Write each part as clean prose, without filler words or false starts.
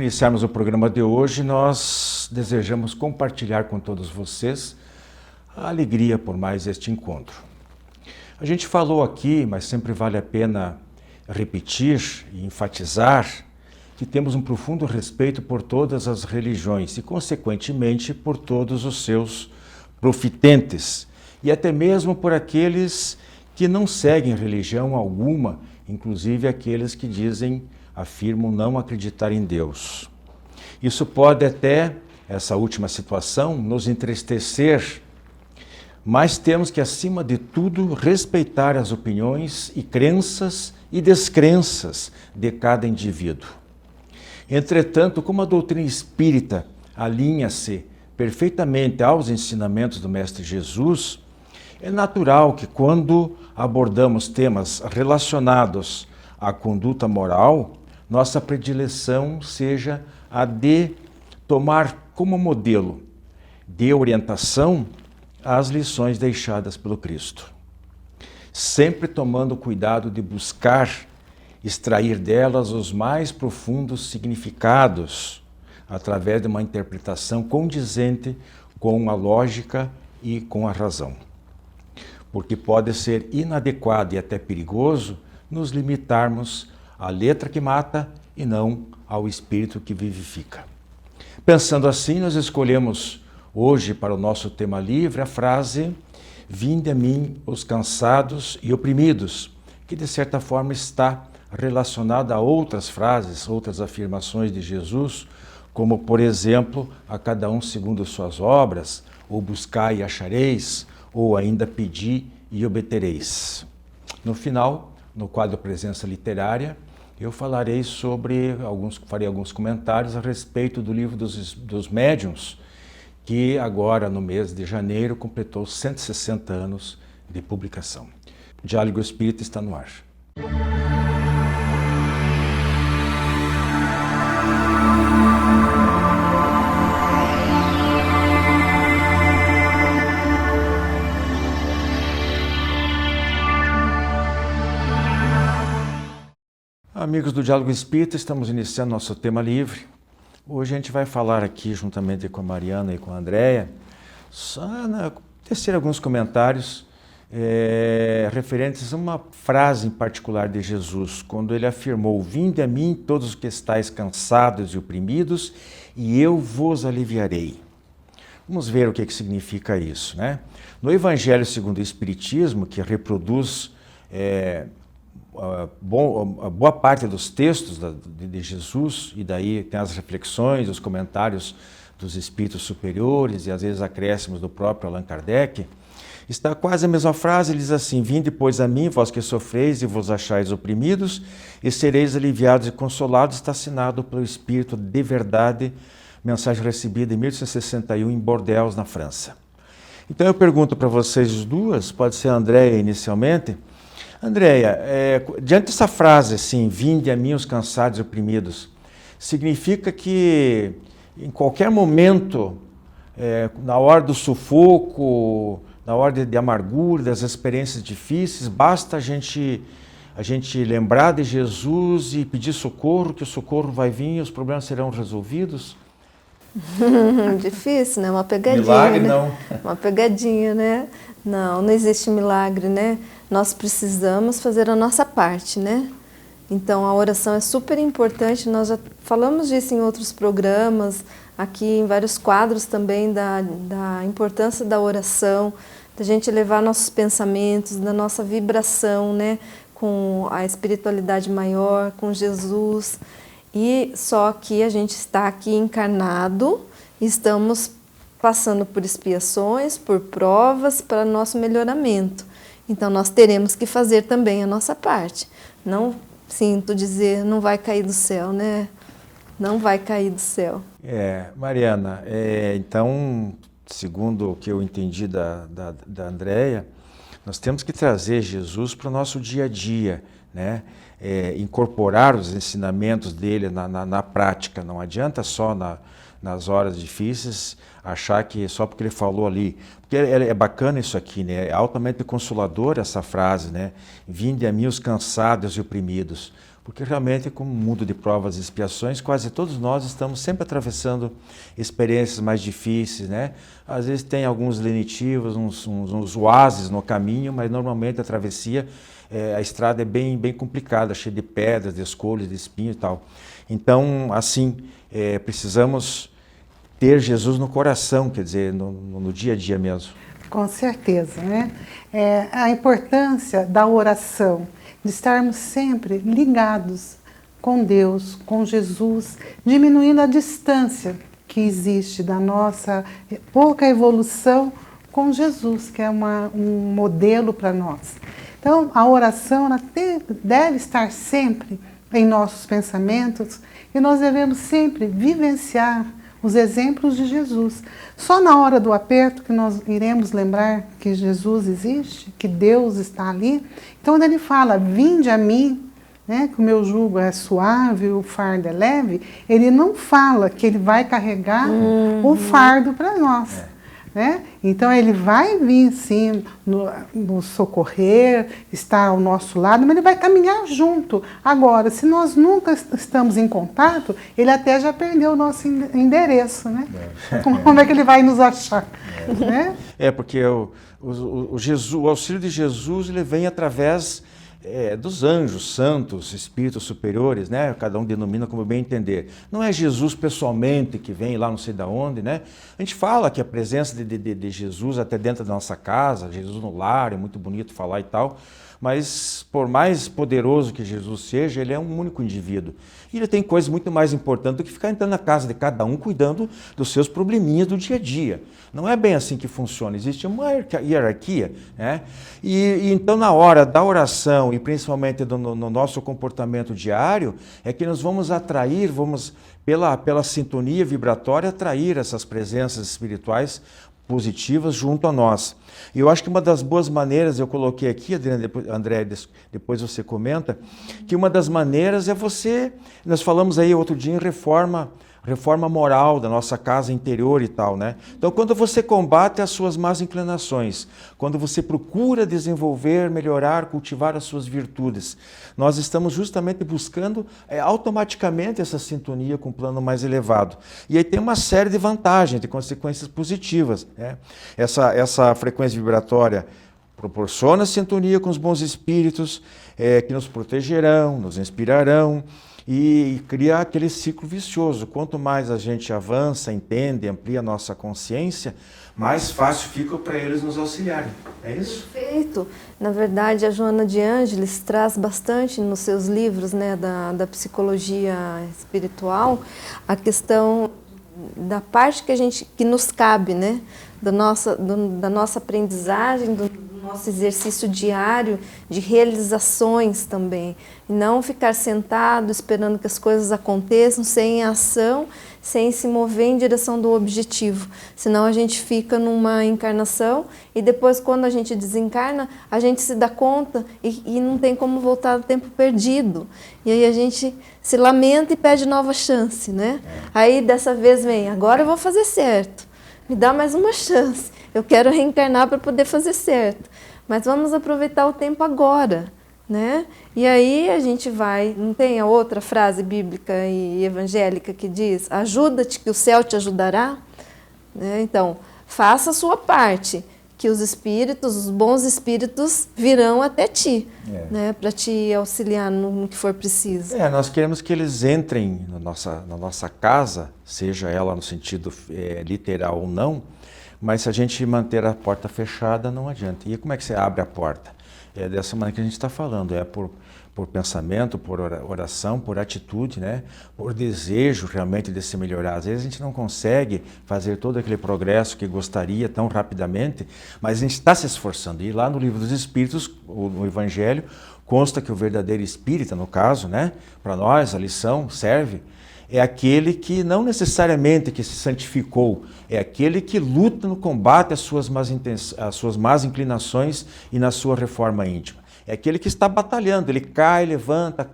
iniciarmos o programa de hoje, nós desejamos compartilhar com todos vocês a alegria por mais este encontro. A gente falou aqui, mas sempre vale a pena repetir e enfatizar que temos um profundo respeito por todas as religiões e, consequentemente, por todos os seus profitentes e até mesmo por aqueles que não seguem religião alguma, inclusive aqueles que afirmam não acreditar em Deus. Isso pode até, essa última situação, nos entristecer, mas temos que, acima de tudo, respeitar as opiniões e crenças e descrenças de cada indivíduo. Entretanto, como a doutrina espírita alinha-se perfeitamente aos ensinamentos do Mestre Jesus, é natural que quando abordamos temas relacionados à conduta moral, nossa predileção seja a de tomar como modelo de orientação as lições deixadas pelo Cristo, sempre tomando cuidado de buscar extrair delas os mais profundos significados através de uma interpretação condizente com a lógica e com a razão. Porque pode ser inadequado e até perigoso nos limitarmos à letra que mata e não ao espírito que vivifica. Pensando assim, nós escolhemos hoje para o nosso tema livre a frase "Vinde a mim os cansados e oprimidos", que de certa forma está relacionada a outras frases, outras afirmações de Jesus, como por exemplo, a cada um segundo suas obras, ou buscai e achareis, ou ainda pedi e obtereis. No final, no quadro Presença Literária, eu farei alguns comentários a respeito do livro dos médiuns, que agora, no mês de janeiro, completou 160 anos de publicação. O Diálogo Espírita está no ar. Amigos do Diálogo Espírita, estamos iniciando nosso tema livre. Hoje a gente vai falar aqui, juntamente com a Mariana e com a Andréia, tecer alguns comentários referentes a uma frase em particular de Jesus, quando ele afirmou: "Vinde a mim todos os que estáis cansados e oprimidos, e eu vos aliviarei." Vamos ver o que significa isso, né? No Evangelho segundo o Espiritismo, que reproduz boa parte dos textos de Jesus, e daí tem as reflexões, os comentários dos espíritos superiores e às vezes acréscimos do próprio Allan Kardec, está quase a mesma frase. Ele diz assim: "Vinde, pois, a mim, vós que sofreis e vos achais oprimidos, e sereis aliviados e consolados." Está assinado pelo Espírito de Verdade, mensagem recebida em 1861 em Bordeaux, na França. Então eu pergunto para vocês duas, pode ser a Andréia inicialmente. Andréia, diante dessa frase assim, "Vinde a mim os cansados e oprimidos", significa que em qualquer momento, na hora do sufoco, na hora de amargura, das experiências difíceis, basta a gente lembrar de Jesus e pedir socorro, que o socorro vai vir e os problemas serão resolvidos? Difícil, né? Uma pegadinha. Milagre, né? não. Uma pegadinha, né? Não existe milagre, né? Nós precisamos fazer a nossa parte, né? Então a oração é super importante. Nós já falamos disso em outros programas, aqui em vários quadros também, da importância da oração, da gente levar nossos pensamentos, da nossa vibração, né? Com a espiritualidade maior, com Jesus. E só que a gente está aqui encarnado, estamos passando por expiações, por provas para nosso melhoramento. Então nós teremos que fazer também a nossa parte. Não sinto dizer, não vai cair do céu, né? Não vai cair do céu. Mariana, então, segundo o que eu entendi da Andréia, nós temos que trazer Jesus para o nosso dia a dia, né? incorporar os ensinamentos dele na prática. Não adianta só nas horas difíceis achar que só porque ele falou ali. Porque é bacana isso aqui, né? É altamente consolador essa frase, né? Vinde a mim os cansados e oprimidos. Porque realmente, como um mundo de provas e expiações, quase todos nós estamos sempre atravessando experiências mais difíceis, né? Às vezes tem alguns lenitivos, uns oásis no caminho, mas normalmente a travessia, a estrada é bem complicada, cheia de pedras, de escolhas, de espinhos e tal. Então, assim, precisamos ter Jesus no coração, quer dizer, no dia a dia mesmo. Com certeza, né? A importância da oração, de estarmos sempre ligados com Deus, com Jesus, diminuindo a distância que existe da nossa pouca evolução com Jesus, que é um modelo para nós. Então, a oração ela deve estar sempre em nossos pensamentos e nós devemos sempre vivenciar os exemplos de Jesus. Só na hora do aperto que nós iremos lembrar que Jesus existe, que Deus está ali. Então, quando ele fala, vinde a mim, né, que o meu jugo é suave, o fardo é leve, ele não fala que ele vai carregar o fardo para nós. Né? Então ele vai vir sim nos socorrer, estar ao nosso lado, mas ele vai caminhar junto. Agora, se nós nunca estamos em contato, ele até já perdeu o nosso endereço, né? Como é que ele vai nos achar? Né? Porque o auxílio de Jesus ele vem através dos anjos, santos, espíritos superiores, né? Cada um denomina como bem entender. Não é Jesus pessoalmente que vem lá não sei de onde, né? A gente fala que a presença de Jesus até dentro da nossa casa, Jesus no lar, é muito bonito falar e tal, mas por mais poderoso que Jesus seja, ele é um único indivíduo. E ele tem coisas muito mais importantes do que ficar entrando na casa de cada um, cuidando dos seus probleminhas do dia a dia. Não é bem assim que funciona, existe uma hierarquia, né? E então na hora da oração, e principalmente no nosso comportamento diário, é que nós vamos atrair, pela sintonia vibratória, atrair essas presenças espirituais positivas junto a nós. E eu acho que uma das boas maneiras, eu coloquei aqui, Adriana, André, depois você comenta, que uma das maneiras é nós falamos aí outro dia em reforma moral da nossa casa interior e tal, né? Então, quando você combate as suas más inclinações, quando você procura desenvolver, melhorar, cultivar as suas virtudes, nós estamos justamente buscando automaticamente essa sintonia com um plano mais elevado. E aí tem uma série de vantagens, de consequências positivas, né? Essa frequência vibratória proporciona sintonia com os bons espíritos, que nos protegerão, nos inspirarão, e cria aquele ciclo vicioso. Quanto mais a gente avança, entende, amplia a nossa consciência, mais fácil fica para eles nos auxiliarem. É isso? Perfeito. Na verdade, a Joana de Ângeles traz bastante nos seus livros, né, da psicologia espiritual, a questão da parte que nos cabe, né, da nossa aprendizagem, do nosso exercício diário de realizações também. E não ficar sentado esperando que as coisas aconteçam sem ação, sem se mover em direção do objetivo. Senão a gente fica numa encarnação e depois, quando a gente desencarna, a gente se dá conta e não tem como voltar ao tempo perdido. E aí a gente se lamenta e pede nova chance, né? Aí dessa vez vem, agora eu vou fazer certo. Me dá mais uma chance. Eu quero reencarnar para poder fazer certo. Mas vamos aproveitar o tempo agora, né? E aí a gente vai... Não tem a outra frase bíblica e evangélica que diz: ajuda-te que o céu te ajudará? Né? Então, faça a sua parte, que os espíritos, os bons espíritos virão até ti, né? Para te auxiliar no que for preciso. Nós queremos que eles entrem na nossa casa, seja ela no sentido literal ou não, mas se a gente manter a porta fechada, não adianta. E como é que você abre a porta? É dessa maneira que a gente está falando, por pensamento, por oração, por atitude, né? Por desejo realmente de se melhorar. Às vezes a gente não consegue fazer todo aquele progresso que gostaria tão rapidamente, mas a gente está se esforçando. E lá no Livro dos Espíritos, no Evangelho, consta que o verdadeiro espírita, no caso, né? Para nós, a lição serve, é aquele que não necessariamente que se santificou, é aquele que luta no combate às suas más inclinações e na sua reforma íntima. É aquele que está batalhando, ele cai, levanta,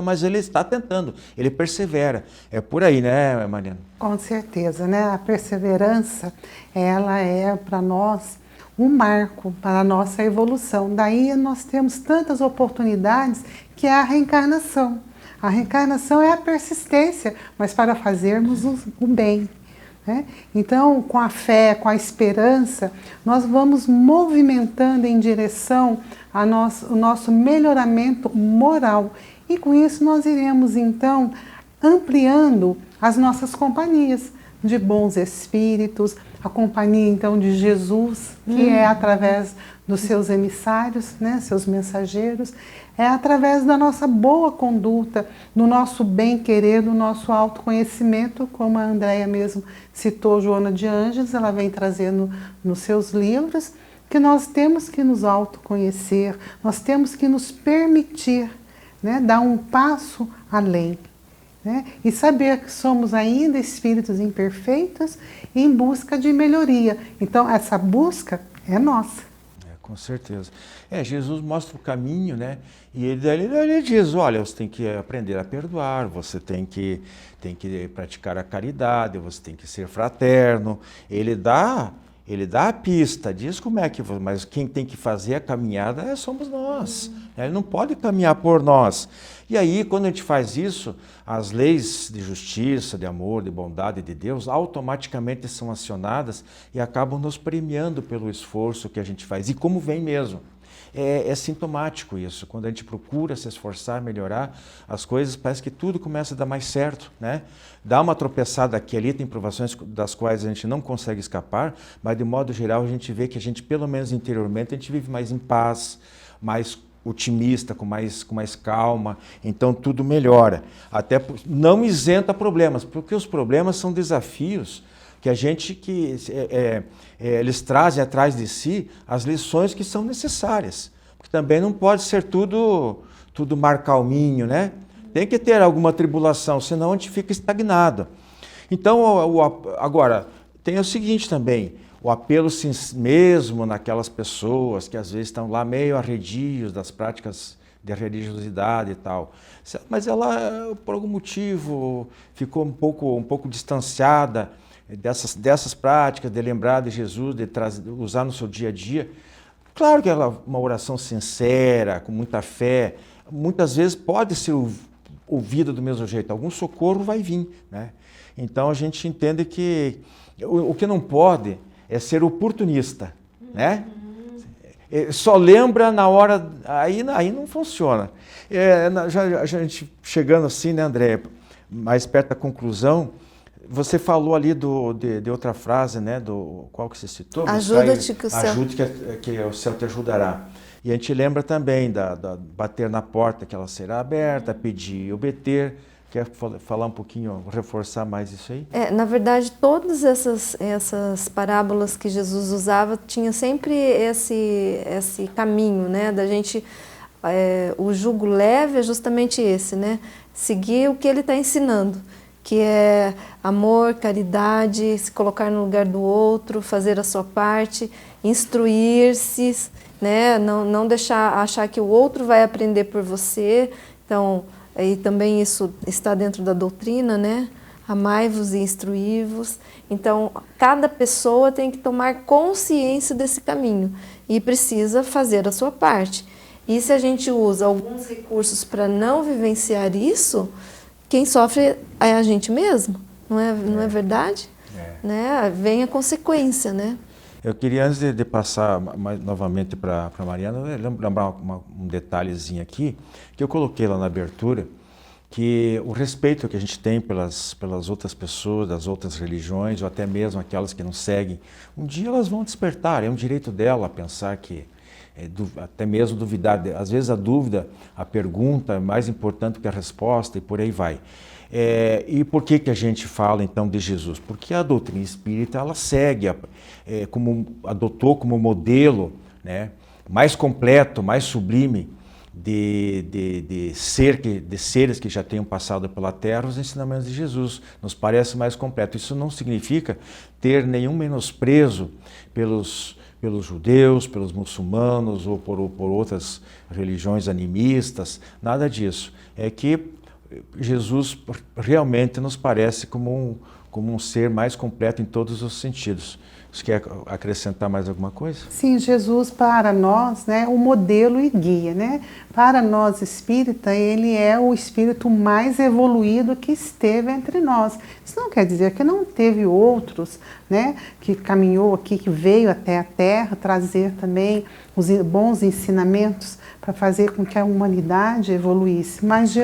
mas ele está tentando, ele persevera. É por aí, né, Mariana? Com certeza, né? A perseverança, ela é para nós um marco para a nossa evolução. Daí nós temos tantas oportunidades que é a reencarnação. A reencarnação é a persistência, mas para fazermos o bem. Né? Então, com a fé, com a esperança, nós vamos movimentando em direção ao nosso melhoramento moral. E com isso nós iremos, então, ampliando as nossas companhias de bons espíritos, a companhia, então, de Jesus, que é através dos seus emissários, né, seus mensageiros, é através da nossa boa conduta, do nosso bem-querer, do nosso autoconhecimento, como a Andréia mesmo citou, Joana de Ângeles, ela vem trazendo nos seus livros, que nós temos que nos autoconhecer, nós temos que nos permitir, né, dar um passo além. Né? E saber que somos ainda espíritos imperfeitos em busca de melhoria. Então, essa busca é nossa. Com certeza. Jesus mostra o caminho, né? E ele diz, olha, você tem que aprender a perdoar, você tem que praticar a caridade, você tem que ser fraterno. Ele dá a pista, diz como é que... Mas quem tem que fazer a caminhada somos nós. Ele não pode caminhar por nós. E aí, quando a gente faz isso, as leis de justiça, de amor, de bondade de Deus, automaticamente são acionadas e acabam nos premiando pelo esforço que a gente faz. E como vem mesmo. É sintomático isso. Quando a gente procura se esforçar, melhorar, as coisas parece que tudo começa a dar mais certo, né? Dá uma tropeçada aqui e ali, tem provações das quais a gente não consegue escapar, mas de modo geral a gente vê que a gente, pelo menos interiormente, a gente vive mais em paz, mais otimista, com mais calma, então tudo melhora. Até não isenta problemas, porque os problemas são desafios que a gente, eles trazem atrás de si as lições que são necessárias. Porque também não pode ser tudo mar calminho, né? Tem que ter alguma tribulação, senão a gente fica estagnado. Então, agora, tem o seguinte também, o apelo mesmo naquelas pessoas que às vezes estão lá meio arredios das práticas de religiosidade e tal. Mas ela, por algum motivo, ficou um pouco distanciada dessas práticas, de lembrar de Jesus, de usar no seu dia a dia. Claro que uma oração sincera, com muita fé, muitas vezes pode ser ouvida do mesmo jeito. Algum socorro vai vir, né? Então a gente entende que o que não pode é ser oportunista, né? Só lembra na hora, aí não funciona. A gente chegando assim, né, André, mais perto da conclusão, você falou ali de outra frase, né, qual que você citou? Ajuda-te que o céu... Ajude que o céu te ajudará. E a gente lembra também da bater na porta que ela será aberta, pedir e obter. Quer falar um pouquinho, reforçar mais isso aí? Na verdade, todas essas parábolas que Jesus usava tinha sempre esse caminho, né? Da gente, o jugo leve é justamente esse, né? Seguir o que ele está ensinando, que é amor, caridade, se colocar no lugar do outro, fazer a sua parte, instruir-se, né? Não achar que o outro vai aprender por você. Então, e também isso está dentro da doutrina, né? Amai-vos e instruí-vos. Então, cada pessoa tem que tomar consciência desse caminho e precisa fazer a sua parte. E se a gente usa alguns recursos para não vivenciar isso, quem sofre é a gente mesmo, não é verdade? Né? Vem a consequência, né? Eu queria, antes de passar novamente para a Mariana, lembrar um detalhezinho aqui, que eu coloquei lá na abertura, que o respeito que a gente tem pelas outras pessoas, das outras religiões, ou até mesmo aquelas que não seguem, um dia elas vão despertar, é um direito dela pensar que, até mesmo duvidar, às vezes a dúvida, a pergunta é mais importante que a resposta e por aí vai. E por que a gente fala então de Jesus? Porque a doutrina espírita ela segue, adotou como modelo, né, mais completo, mais sublime de seres que já tenham passado pela Terra os ensinamentos de Jesus. Nos parece mais completo. Isso não significa ter nenhum menosprezo pelos judeus, pelos muçulmanos ou por outras religiões animistas, nada disso. É que Jesus realmente nos parece como um ser mais completo em todos os sentidos. Você quer acrescentar mais alguma coisa? Sim, Jesus para nós, né, o modelo e guia, né? Para nós espírita, ele é o espírito mais evoluído que esteve entre nós. Isso não quer dizer que não teve outros, né, que caminhou aqui, que veio até a Terra trazer também os bons ensinamentos para fazer com que a humanidade evoluísse. Mas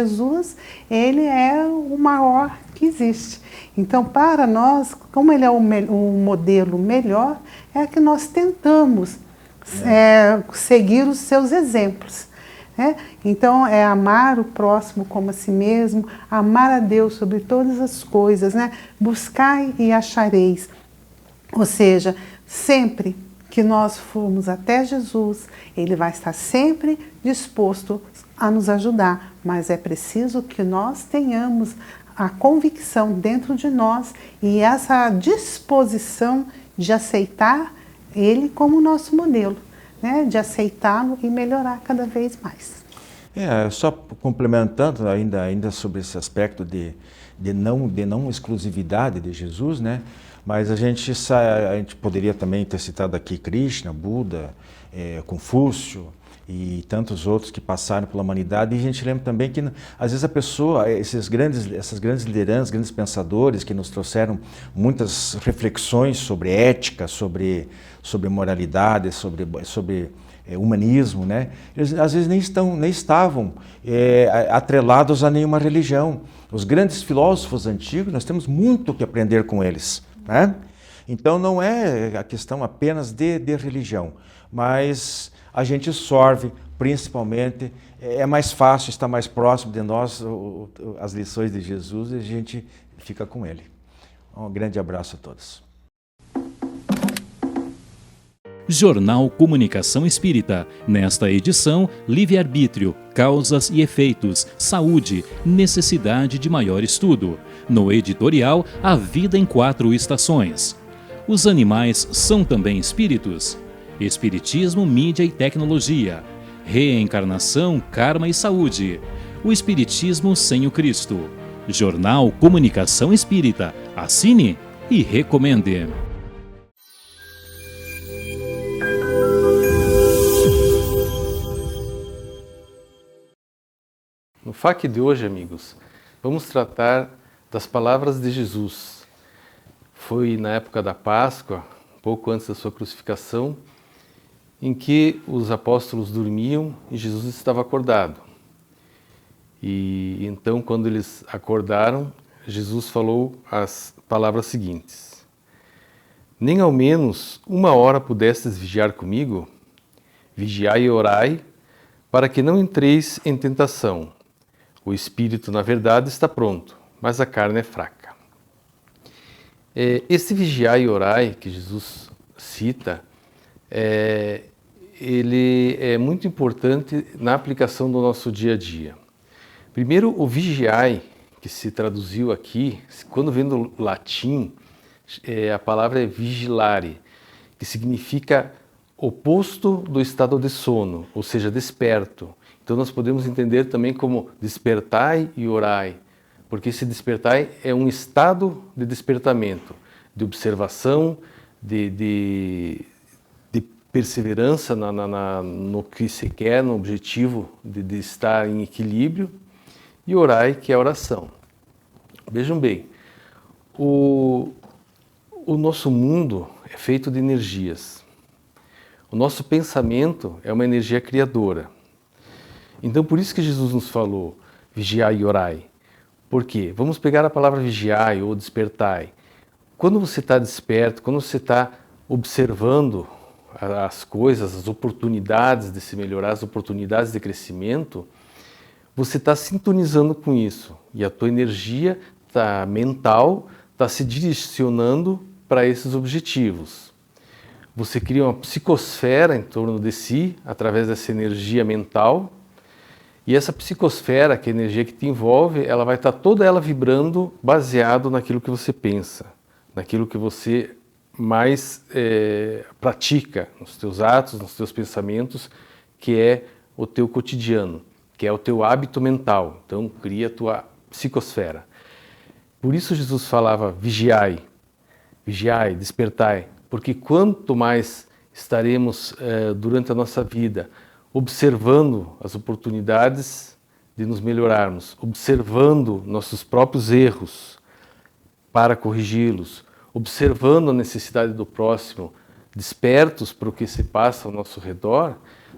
ele é o maior que existe. Então, para nós, como ele é o modelo melhor, é que nós tentamos seguir os seus exemplos. Né? Então, é amar o próximo como a si mesmo, amar a Deus sobre todas as coisas, né? Buscai e achareis. Ou seja, sempre que nós formos até Jesus, Ele vai estar sempre disposto a nos ajudar, mas é preciso que nós tenhamos a convicção dentro de nós e essa disposição de aceitar Ele como nosso modelo, né? De aceitá-lo e melhorar cada vez mais. Só complementando ainda sobre esse aspecto de não exclusividade de Jesus, né? Mas a gente poderia também ter citado aqui Krishna, Buda, Confúcio e tantos outros que passaram pela humanidade. E a gente lembra também que, às vezes, a pessoa, essas grandes lideranças, grandes pensadores que nos trouxeram muitas reflexões sobre ética, sobre moralidade, sobre humanismo, né? Eles, às vezes, nem estavam atrelados a nenhuma religião. Os grandes filósofos antigos, nós temos muito que aprender com eles, né? Então, não é a questão apenas de religião, mas a gente sorve, principalmente, é mais fácil estar mais próximo de nós, as lições de Jesus, e a gente fica com ele. Um grande abraço a todos. Jornal Comunicação Espírita. Nesta edição, livre-arbítrio, causas e efeitos, saúde, necessidade de maior estudo. No editorial, a vida em 4 estações. Os animais são também espíritos? Espiritismo, mídia e tecnologia. Reencarnação, karma e saúde. O Espiritismo sem o Cristo. Jornal Comunicação Espírita. Assine e recomende. No FAQ de hoje, amigos, vamos tratar das palavras de Jesus. Foi na época da Páscoa, pouco antes da sua crucificação, em que os apóstolos dormiam e Jesus estava acordado. E então, quando eles acordaram, Jesus falou as palavras seguintes: nem ao menos 1 hora pudestes vigiar comigo? Vigiai e orai, para que não entreis em tentação. O espírito, na verdade, está pronto, mas a carne é fraca. Esse vigiai e orai que Jesus cita, ele é muito importante na aplicação do nosso dia a dia. Primeiro, o vigiai, que se traduziu aqui, quando vem do latim, a palavra é vigilare, que significa oposto do estado de sono, ou seja, desperto. Então nós podemos entender também como despertai e orai, porque esse despertai é um estado de despertamento, de observação, de perseverança no que se quer, no objetivo de estar em equilíbrio, e orai, que é a oração. Vejam bem, o nosso mundo é feito de energias. O nosso pensamento é uma energia criadora. Então, por isso que Jesus nos falou, vigiai e orai. Por quê? Vamos pegar a palavra vigiai ou despertai. Quando você está desperto, quando você está observando as coisas, as oportunidades de se melhorar, as oportunidades de crescimento, você está sintonizando com isso. E a tua energia mental está se direcionando para esses objetivos. Você cria uma psicosfera em torno de si, através dessa energia mental. E essa psicosfera, que é a energia que te envolve, ela vai estar toda ela vibrando baseado naquilo que você pensa, naquilo que você mais pratica nos teus atos, nos teus pensamentos, que é o teu cotidiano, que é o teu hábito mental. Então, cria a tua psicosfera. Por isso Jesus falava, vigiai, vigiai, despertai, porque quanto mais estaremos durante a nossa vida observando as oportunidades de nos melhorarmos, observando nossos próprios erros para corrigi-los, observando a necessidade do próximo, despertos para o que se passa ao nosso redor,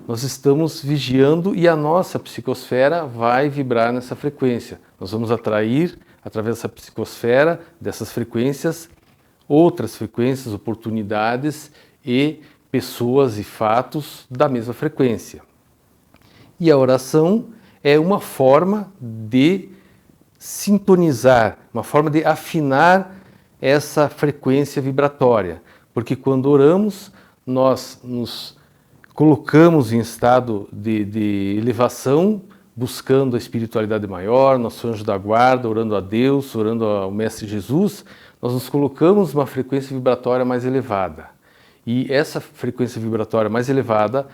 nós estamos vigiando e a nossa psicosfera vai vibrar nessa frequência. Nós vamos atrair, através dessa psicosfera, dessas frequências, outras frequências, oportunidades e pessoas e fatos da mesma frequência. E a oração é uma forma de sintonizar, uma forma de afinar essa frequência vibratória, porque quando oramos, nós nos colocamos em estado de elevação, buscando a espiritualidade maior, nosso anjo da guarda, orando a Deus, orando ao Mestre Jesus, nós nos colocamos numa frequência vibratória mais elevada. E essa frequência vibratória mais elevada,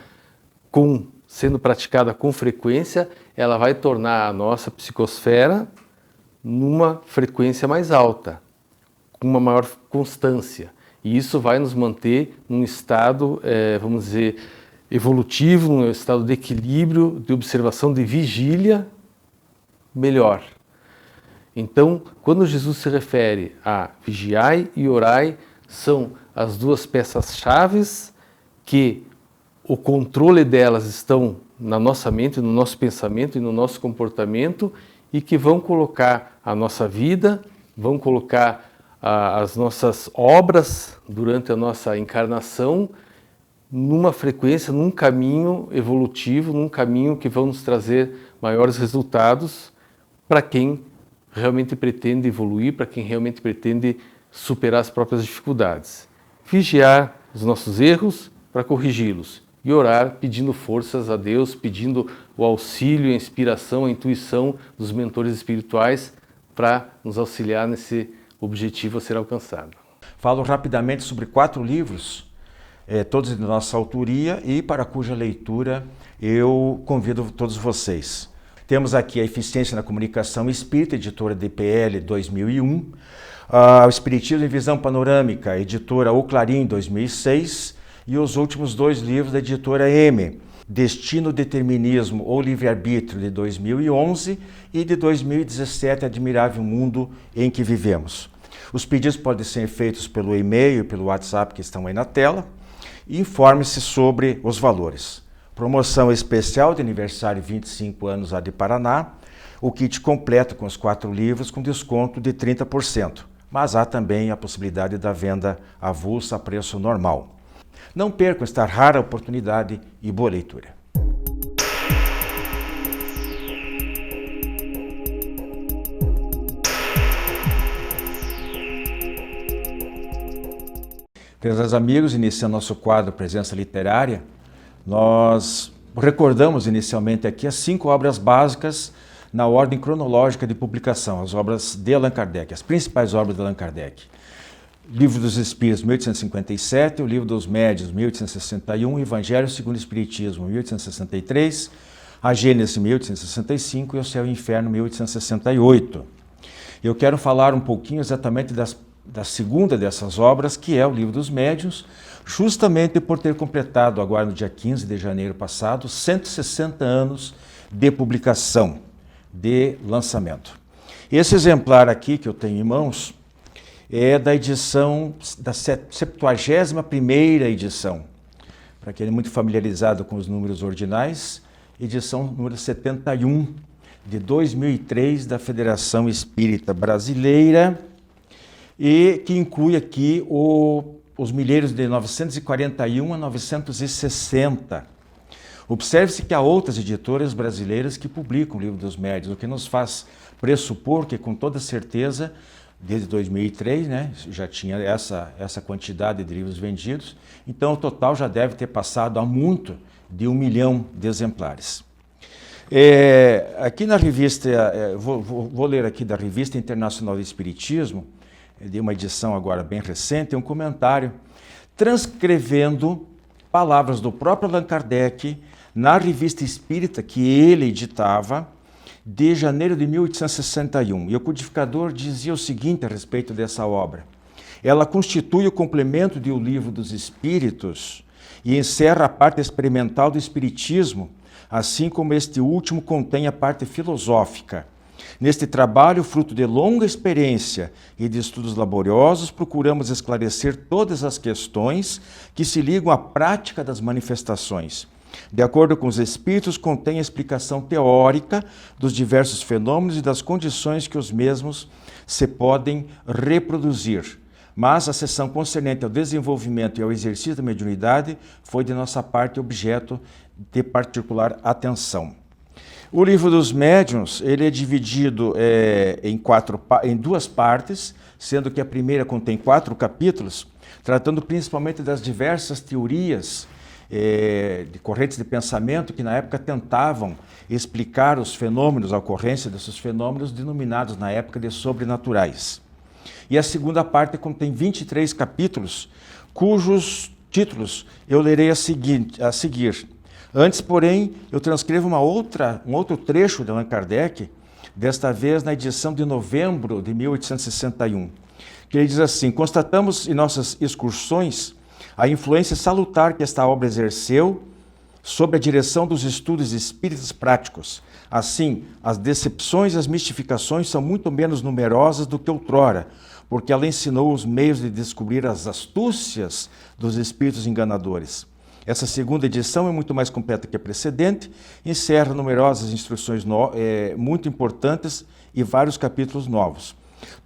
sendo praticada com frequência, ela vai tornar a nossa psicosfera numa frequência mais alta, com uma maior constância. E isso vai nos manter num estado, vamos dizer, evolutivo, num estado de equilíbrio, de observação, de vigília melhor. Então, quando Jesus se refere a vigiai e orai, são as duas peças-chave que o controle delas estão na nossa mente, no nosso pensamento e no nosso comportamento e que vão colocar a nossa vida, vão colocar as nossas obras durante a nossa encarnação numa frequência, num caminho evolutivo, num caminho que vão nos trazer maiores resultados para quem realmente pretende evoluir, para quem realmente pretende superar as próprias dificuldades. Vigiar os nossos erros para corrigi-los e orar pedindo forças a Deus, pedindo o auxílio, a inspiração, a intuição dos mentores espirituais para nos auxiliar nesse objetivo a ser alcançado. Falo rapidamente sobre 4 livros, todos de nossa autoria e para cuja leitura eu convido todos vocês. Temos aqui a Eficiência na Comunicação Espírita, editora DPL 2001, o Espiritismo em Visão Panorâmica, editora O Clarim 2006 e os últimos 2 livros da editora M, Destino, Determinismo ou Livre-Arbítrio de 2011 e de 2017, Admirável Mundo em que Vivemos. Os pedidos podem ser feitos pelo e-mail e pelo WhatsApp que estão aí na tela. Informe-se sobre os valores. Promoção especial de aniversário 25 anos AD Paraná, o kit completo com os 4 livros com desconto de 30%, mas há também a possibilidade da venda avulsa a preço normal. Não percam esta rara oportunidade e boa leitura. Prezados amigos, iniciando nosso quadro Presença Literária, nós recordamos inicialmente aqui as 5 obras básicas na ordem cronológica de publicação, as obras de Allan Kardec, as principais obras de Allan Kardec. Livro dos Espíritos, 1857, o Livro dos Médiuns, 1861, Evangelho segundo o Espiritismo, 1863, a Gênesis, 1865 e o Céu e o Inferno, 1868. Eu quero falar um pouquinho exatamente da segunda dessas obras, que é o Livro dos Médiuns, justamente por ter completado agora no dia 15 de janeiro passado 160 anos de publicação, de lançamento. Esse exemplar aqui que eu tenho em mãos é da edição, da 71ª edição. Para quem é muito familiarizado com os números ordinais, edição número 71 de 2003 da Federação Espírita Brasileira, e que inclui aqui os milheiros de 941 a 960. Observe-se que há outras editoras brasileiras que publicam o Livro dos Médiuns, o que nos faz pressupor que, com toda certeza, desde 2003, né, já tinha essa quantidade de livros vendidos, então o total já deve ter passado há muito de 1 milhão de exemplares. Aqui na revista, vou ler aqui da Revista Internacional de Espiritismo, de uma edição agora bem recente, um comentário transcrevendo palavras do próprio Allan Kardec na Revista Espírita que ele editava de janeiro de 1861. E o codificador dizia o seguinte a respeito dessa obra: ela constitui o complemento de O Livro dos Espíritos e encerra a parte experimental do Espiritismo, assim como este último contém a parte filosófica. Neste trabalho, fruto de longa experiência e de estudos laboriosos, procuramos esclarecer todas as questões que se ligam à prática das manifestações. De acordo com os Espíritos, contém a explicação teórica dos diversos fenômenos e das condições que os mesmos se podem reproduzir. Mas a seção concernente ao desenvolvimento e ao exercício da mediunidade foi de nossa parte objeto de particular atenção. O Livro dos Médiuns, ele é dividido em duas partes, sendo que a primeira contém 4 capítulos, tratando principalmente das diversas teorias de correntes de pensamento que na época tentavam explicar os fenômenos, a ocorrência desses fenômenos denominados na época de sobrenaturais. E a segunda parte contém 23 capítulos, cujos títulos eu lerei a seguir. Antes, porém, eu transcrevo um outro trecho de Allan Kardec, desta vez na edição de novembro de 1861, que ele diz assim: constatamos em nossas excursões a influência salutar que esta obra exerceu sobre a direção dos estudos espíritas práticos. Assim, as decepções e as mistificações são muito menos numerosas do que outrora, porque ela ensinou os meios de descobrir as astúcias dos espíritos enganadores. Essa segunda edição é muito mais completa que a precedente, encerra numerosas instruções muito importantes e vários capítulos novos.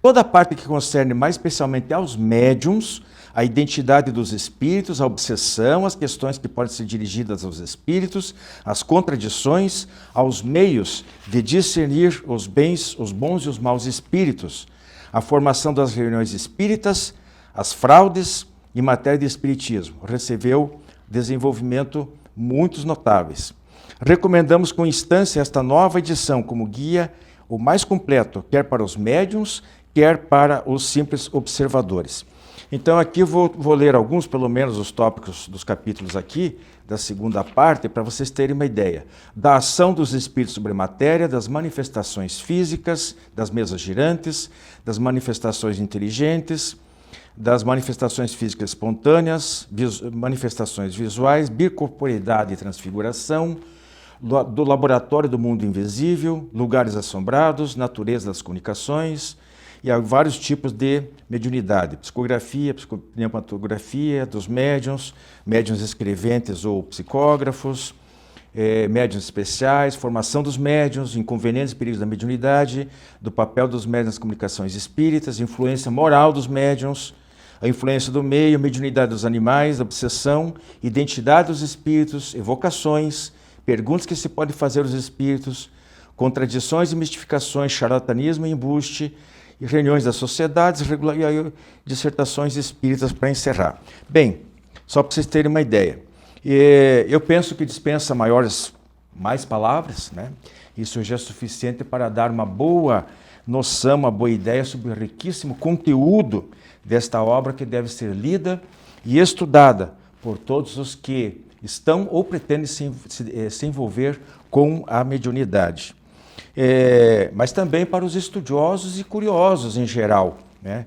Toda a parte que concerne mais especialmente aos médiums, a identidade dos espíritos, a obsessão, as questões que podem ser dirigidas aos espíritos, as contradições, aos meios de discernir os bons e os maus espíritos, a formação das reuniões espíritas, as fraudes em matéria de espiritismo. Recebeu desenvolvimento muitos notáveis. Recomendamos com instância esta nova edição como guia o mais completo, quer para os médiuns, quer para os simples observadores. Então aqui vou ler alguns, pelo menos, os tópicos dos capítulos aqui, da segunda parte, para vocês terem uma ideia. Da ação dos espíritos sobre a matéria, das manifestações físicas, das mesas girantes, das manifestações inteligentes, das manifestações físicas espontâneas, manifestações visuais, bicorporeidade e transfiguração, do laboratório do mundo invisível, lugares assombrados, natureza das comunicações, e há vários tipos de mediunidade: psicografia, pneumatografia dos médiuns, médiuns escreventes ou psicógrafos, médiuns especiais, formação dos médiuns, inconvenientes e perigos da mediunidade, do papel dos médiuns nas comunicações espíritas, influência moral dos médiuns, a influência do meio, mediunidade dos animais, obsessão, identidade dos espíritos, evocações, perguntas que se pode fazer aos espíritos, contradições e mistificações, charlatanismo e embuste, e reuniões das sociedades, e dissertações espíritas para encerrar. Bem, só para vocês terem uma ideia. Eu penso que dispensa mais palavras, né? Isso já é suficiente para dar uma boa noção, uma boa ideia sobre o riquíssimo conteúdo desta obra que deve ser lida e estudada por todos os que estão ou pretendem se envolver com a mediunidade. Mas também para os estudiosos e curiosos em geral, né?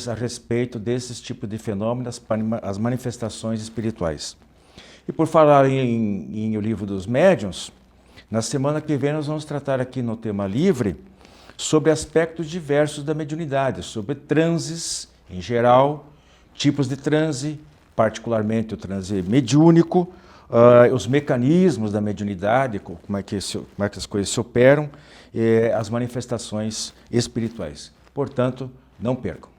A respeito desses tipos de fenômenos, as manifestações espirituais. E por falar em O Livro dos Médiuns, na semana que vem nós vamos tratar aqui no tema livre sobre aspectos diversos da mediunidade, sobre transes em geral, tipos de transe, particularmente o transe mediúnico, os mecanismos da mediunidade, como é que as coisas se operam, as manifestações espirituais. Portanto, não percam.